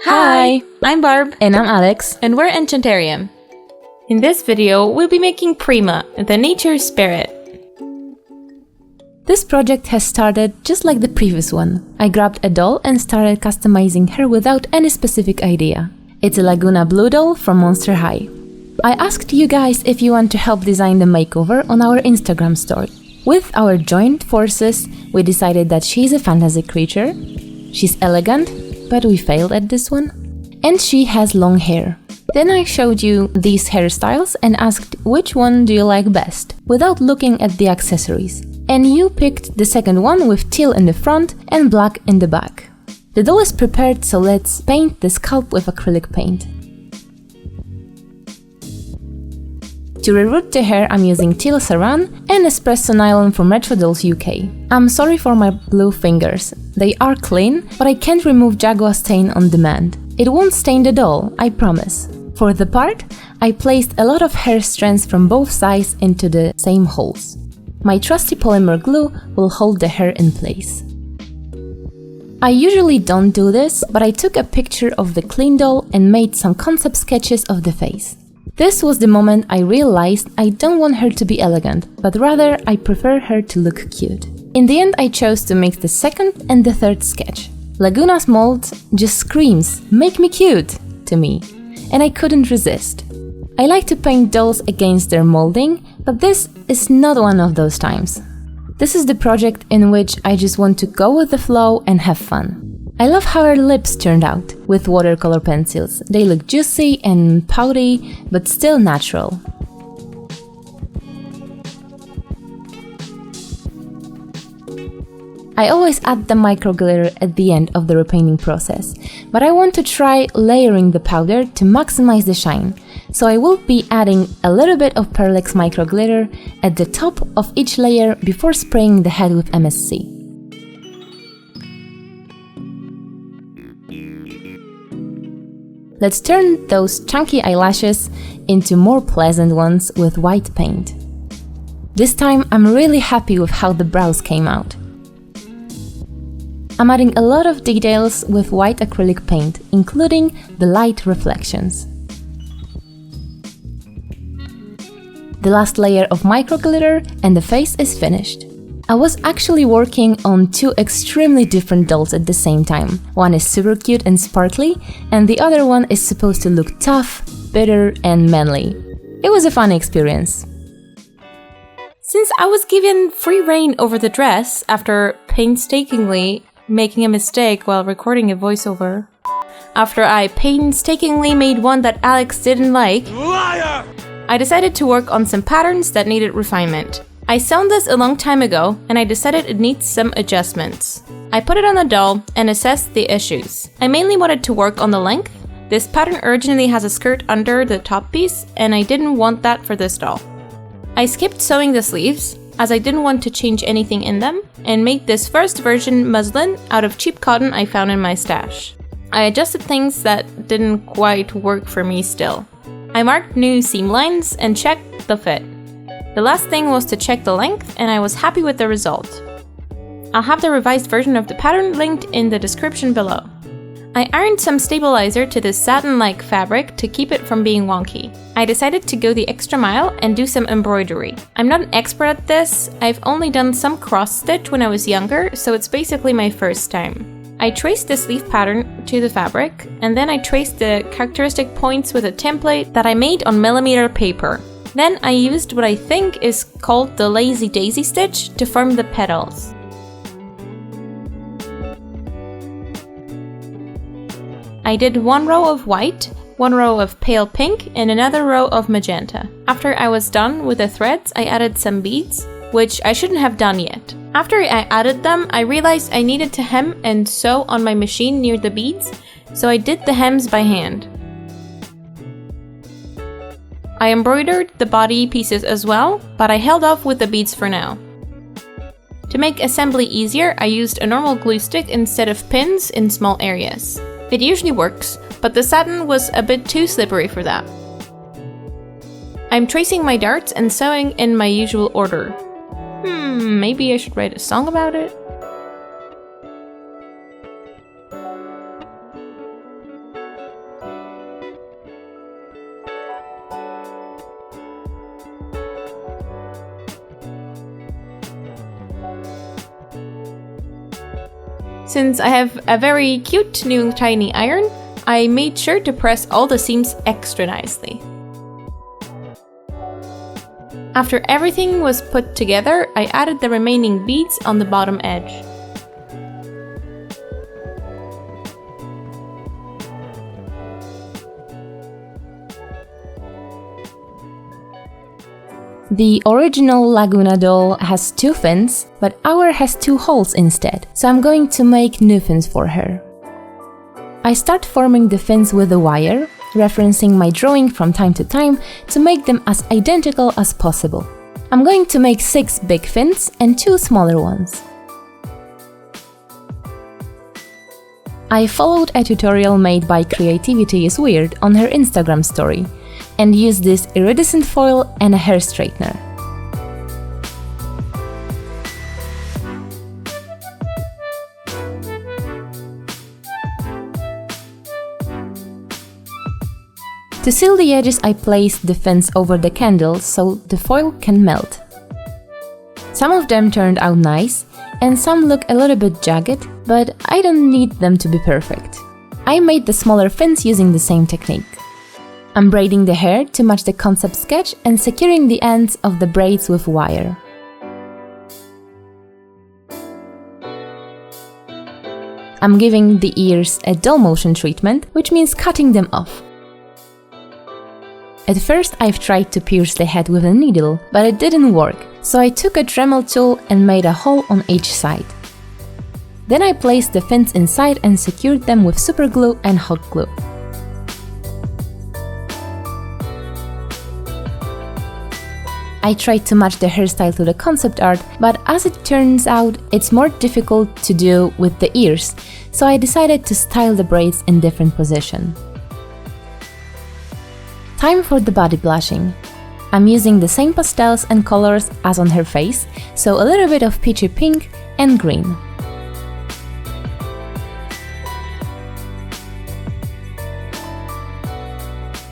Hi, I'm Barb. And I'm Alex. And we're Enchanterium. In this video, we'll be making Prima, the nature spirit. This project has started just like the previous one. I grabbed a doll and started customizing her without any specific idea. It's a Laguna Blue doll from Monster High. I asked you guys if you want to help design the makeover on our Instagram story. With our joint forces, we decided that she's a fantasy creature, she's elegant, but we failed at this one, and she has long hair. Then I showed you these hairstyles and asked which one do you like best, without looking at the accessories. And you picked the second one with teal in the front and black in the back. The doll is prepared, so let's paint the scalp with acrylic paint. To reroute the hair, I'm using teal saran and espresso nylon from Retro Dolls UK. I'm sorry for my blue fingers. They are clean, but I can't remove Jaguar stain on demand. It won't stain the doll, I promise. For the part, I placed a lot of hair strands from both sides into the same holes. My trusty polymer glue will hold the hair in place. I usually don't do this, but I took a picture of the clean doll and made some concept sketches of the face. This was the moment I realized I don't want her to be elegant, but rather I prefer her to look cute. In the end, I chose to mix the second and the third sketch. Laguna's mold just screams, "Make me cute!" to me, and I couldn't resist. I like to paint dolls against their molding, but this is not one of those times. This is the project in which I just want to go with the flow and have fun. I love how her lips turned out with watercolor pencils. They look juicy and pouty, but still natural. I always add the micro glitter at the end of the repainting process, but I want to try layering the powder to maximize the shine, so I will be adding a little bit of Pearlex micro glitter at the top of each layer before spraying the head with MSC. Let's turn those chunky eyelashes into more pleasant ones with white paint. This time I'm really happy with how the brows came out. I'm adding a lot of details with white acrylic paint, including the light reflections. The last layer of micro glitter and the face is finished. I was actually working on two extremely different dolls at the same time. One is super cute and sparkly, and the other one is supposed to look tough, bitter, and manly. It was a fun experience. Since I was given free rein over the dress after painstakingly making a mistake while recording a voiceover, after I painstakingly made one that Alex didn't like, liar! I decided to work on some patterns that needed refinement. I sewn this a long time ago, and I decided it needs some adjustments. I put it on the doll and assessed the issues. I mainly wanted to work on the length. This pattern originally has a skirt under the top piece, and I didn't want that for this doll. I skipped sewing the sleeves, as I didn't want to change anything in them, and made this first version muslin out of cheap cotton I found in my stash. I adjusted things that didn't quite work for me still. I marked new seam lines and checked the fit. The last thing was to check the length, and I was happy with the result. I'll have the revised version of the pattern linked in the description below. I ironed some stabilizer to this satin-like fabric to keep it from being wonky. I decided to go the extra mile and do some embroidery. I'm not an expert at this, I've only done some cross-stitch when I was younger, so it's basically my first time. I traced the sleeve pattern to the fabric, and then I traced the characteristic points with a template that I made on millimeter paper. Then I used what I think is called the lazy daisy stitch to form the petals. I did one row of white, one row of pale pink, and another row of magenta. After I was done with the threads, I added some beads, which I shouldn't have done yet. After I added them, I realized I needed to hem and sew on my machine near the beads, so I did the hems by hand. I embroidered the body pieces as well, but I held off with the beads for now. To make assembly easier, I used a normal glue stick instead of pins in small areas. It usually works, but the satin was a bit too slippery for that. I'm tracing my darts and sewing in my usual order. Maybe I should write a song about it? Since I have a very cute new tiny iron, I made sure to press all the seams extra nicely. After everything was put together, I added the remaining beads on the bottom edge. The original Laguna doll has 2 fins, but our has 2 holes instead, so I'm going to make new fins for her. I start forming the fins with a wire, referencing my drawing from time to time to make them as identical as possible. I'm going to make 6 big fins and 2 smaller ones. I followed a tutorial made by Creativity is Weird on her Instagram story, and use this iridescent foil and a hair straightener. To seal the edges, I placed the fins over the candles so the foil can melt. Some of them turned out nice, and some look a little bit jagged, but I don't need them to be perfect. I made the smaller fins using the same technique. I'm braiding the hair to match the concept sketch and securing the ends of the braids with wire. I'm giving the ears a dull motion treatment, which means cutting them off. At first I've tried to pierce the head with a needle, but it didn't work, so I took a Dremel tool and made a hole on each side. Then I placed the fins inside and secured them with super glue and hot glue. I tried to match the hairstyle to the concept art, but as it turns out, it's more difficult to do with the ears, so I decided to style the braids in different position. Time for the body blushing. I'm using the same pastels and colors as on her face, so a little bit of peachy pink and green.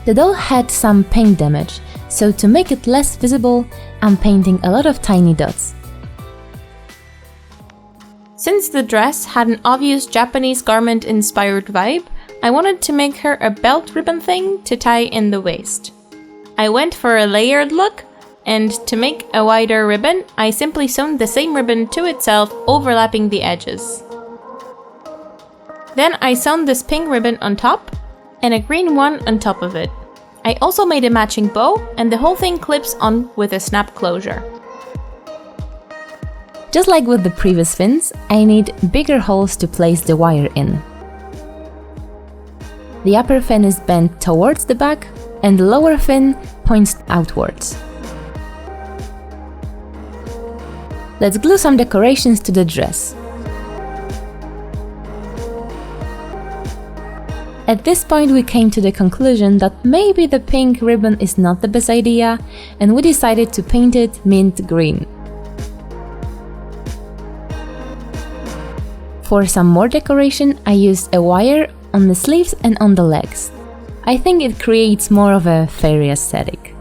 The doll had some paint damage, so to make it less visible, I'm painting a lot of tiny dots. Since the dress had an obvious Japanese garment-inspired vibe, I wanted to make her a belt ribbon thing to tie in the waist. I went for a layered look, and to make a wider ribbon, I simply sewn the same ribbon to itself, overlapping the edges. Then I sewn this pink ribbon on top, and a green one on top of it. I also made a matching bow, and the whole thing clips on with a snap closure. Just like with the previous fins, I need bigger holes to place the wire in. The upper fin is bent towards the back, and the lower fin points outwards. Let's glue some decorations to the dress. At this point we came to the conclusion that maybe the pink ribbon is not the best idea, and we decided to paint it mint green. For some more decoration, I used a wire on the sleeves and on the legs. I think it creates more of a fairy aesthetic.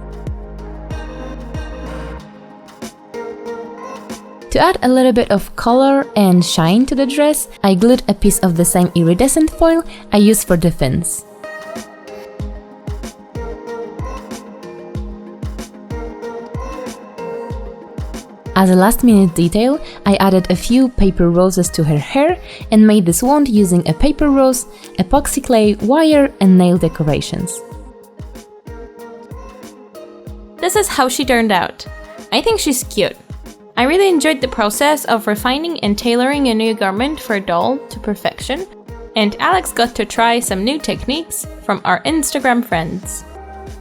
To add a little bit of color and shine to the dress, I glued a piece of the same iridescent foil I used for the fins. As a last-minute detail, I added a few paper roses to her hair and made this wand using a paper rose, epoxy clay, wire and nail decorations. This is how she turned out. I think she's cute. I really enjoyed the process of refining and tailoring a new garment for a doll to perfection, and Alex got to try some new techniques from our Instagram friends.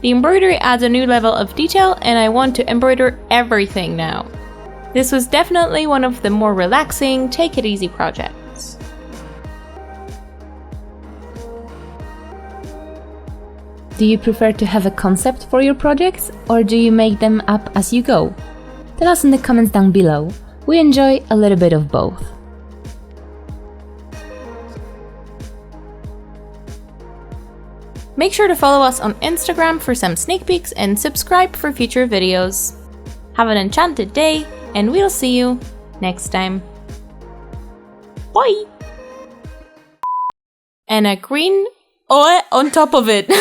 The embroidery adds a new level of detail, and I want to embroider everything now. This was definitely one of the more relaxing, take-it-easy projects. Do you prefer to have a concept for your projects, or do you make them up as you go? Tell us in the comments down below. We enjoy a little bit of both. Make sure to follow us on Instagram for some sneak peeks and subscribe for future videos. Have an enchanted day, and we'll see you next time. Bye! and a green oil on top of it.